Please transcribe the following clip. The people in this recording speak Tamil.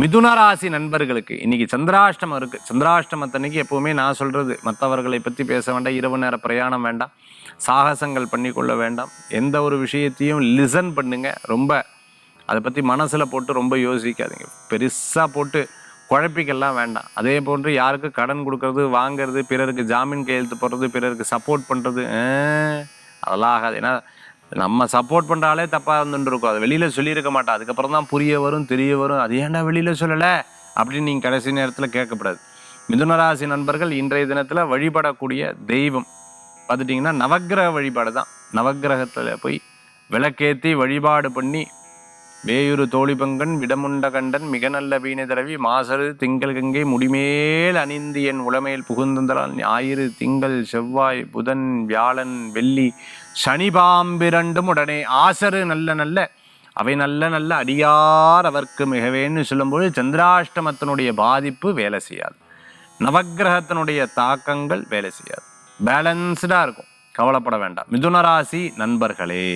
மிதுன ராசி நண்பர்களுக்கு இன்னைக்கு சந்திராஷ்டமம் இருக்கு. சந்திராஷ்டமத்தன்னைக்கு எப்பவுமே நான் சொல்றது, மற்றவர்களை பற்றி பேச வேண்டாம், இரவு நேர பிரயாணம் வேண்டாம், சாகசங்கள் பண்ணிக்கொள்ள வேண்டாம், எந்த ஒரு விஷயத்தையும் லிசன் பண்ணுங்க. ரொம்ப அதை பற்றி மனசில் போட்டு ரொம்ப யோசிக்காதீங்க, பெருசாக போட்டு குழப்பிக்கெல்லாம் வேண்டாம். அதே போன்று யாருக்கு கடன் கொடுக்கறது, வாங்கிறது, பிறருக்கு ஜாமீன் கையெழுத்து போடுறது, பிறருக்கு சப்போர்ட் பண்ணுறது, அதெல்லாம் ஆகாது. ஏன்னா நம்ம சப்போர்ட் பண்ணுறாலே தப்பாக இருந்துட்டு இருக்கும். அதை வெளியில் சொல்லியிருக்க மாட்டோம், அதுக்கப்புறம் தான் புரிய வரும், தெரிய வரும். அது ஏன்டா வெளியில் சொல்லலை அப்படின்னு நீங்கள் கடைசி நேரத்தில் கேட்கக்கூடாது. மிதுனராசி நண்பர்கள் இன்றைய தினத்தில் வழிபடக்கூடிய தெய்வம் பார்த்துட்டிங்கன்னா நவக்கிரக வழிபாடு தான். நவக்கிரகத்தில் போய் விளக்கேற்றி வழிபாடு பண்ணி, வேயுறு தோழிபங்கன் விடமுண்ட கண்டன் மிக நல்ல வீணை தடவி மாசரு திங்கள் கங்கை முடிமேல் அணிந்து என் உளமேல் புகுந்தலால் ஞாயிறு திங்கள் செவ்வாய் புதன் வியாழன் வெள்ளி சனி பாம்பிரண்டும் உடனே ஆசரு நல்ல நல்ல அவை நல்ல நல்ல அடியார் அவர்க்கு மிகவேன்னு சொல்லும்போது சந்திராஷ்டமத்தினுடைய பாதிப்பு வேலை செய்யாது, நவக்கிரகத்தினுடைய தாக்கங்கள் வேலை செய்யாது, பேலன்ஸ்டாக இருக்கும். கவலைப்பட வேண்டாம் மிதுன ராசி நண்பர்களே.